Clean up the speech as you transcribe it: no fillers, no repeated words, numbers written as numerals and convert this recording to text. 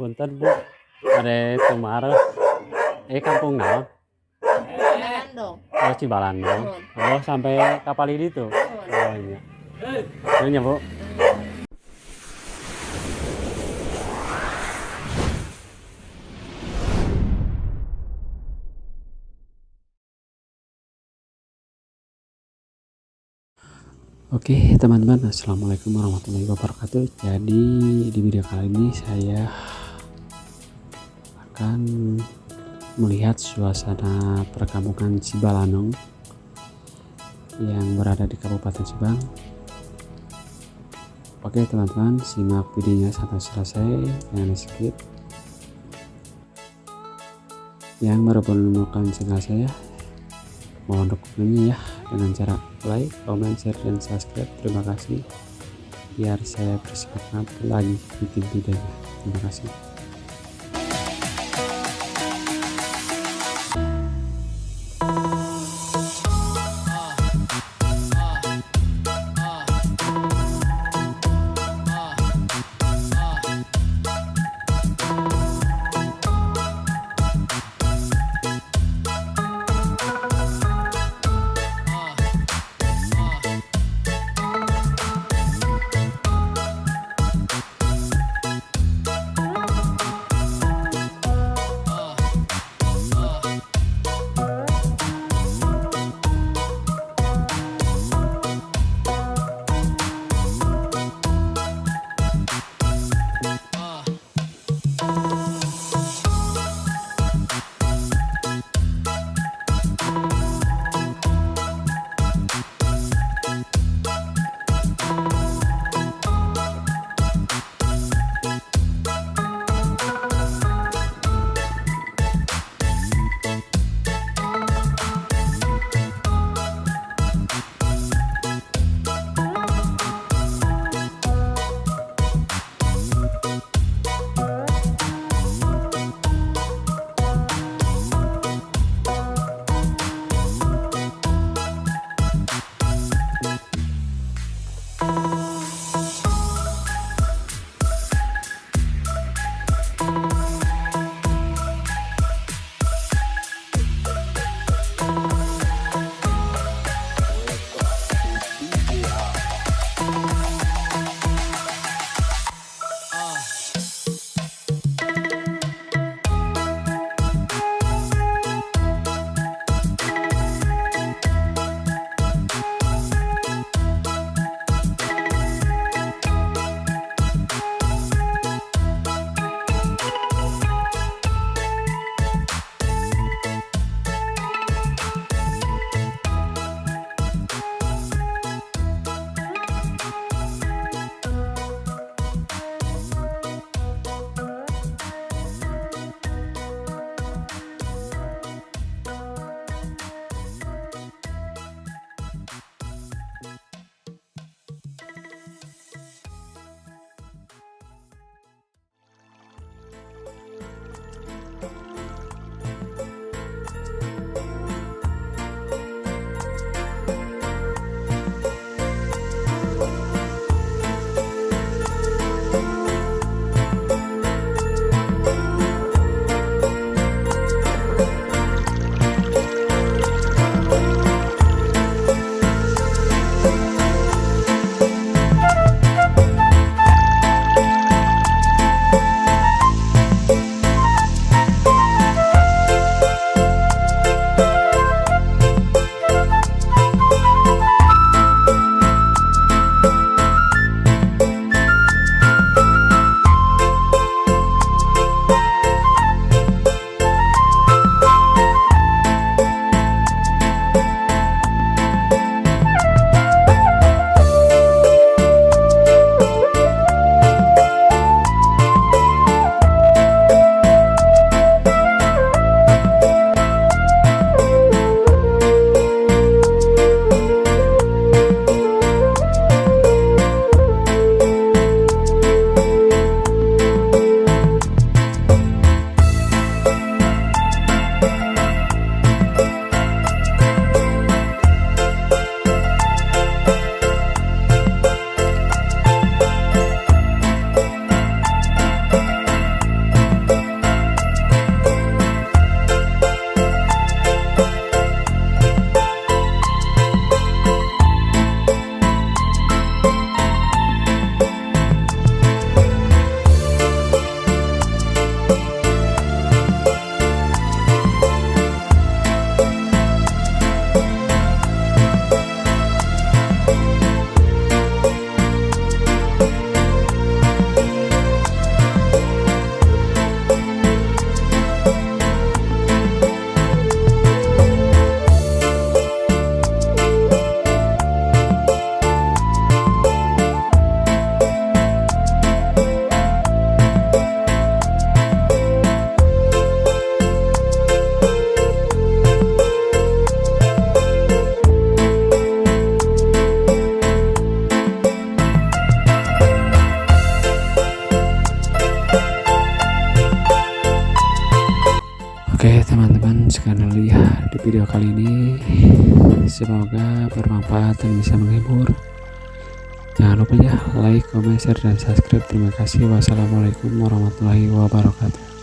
Punten Bu, are Tumar. Kampung naon? Cibalandong. Oh Cibalandong. Oh sampai kapal ini tuh. Oh iya. Ini Bu. Oke teman-teman, assalamualaikum warahmatullahi wabarakatuh. Jadi di video kali ini saya akan melihat suasana perkampungan Cibalandong yang berada di Kabupaten Subang. Oke teman-teman, simak videonya sampai selesai, jangan di skip. Yang baru menemukan channel saya, mohon dukungannya ya dengan cara like, comment, share, dan subscribe. Terima kasih, biar saya bersemangat lagi bikin videonya. Terima kasih. Oke teman-teman, sekian dulu ya di video kali ini, semoga bermanfaat dan bisa menghibur. Jangan lupa ya like, comment, share, dan subscribe. Terima kasih. Wassalamualaikum warahmatullahi wabarakatuh.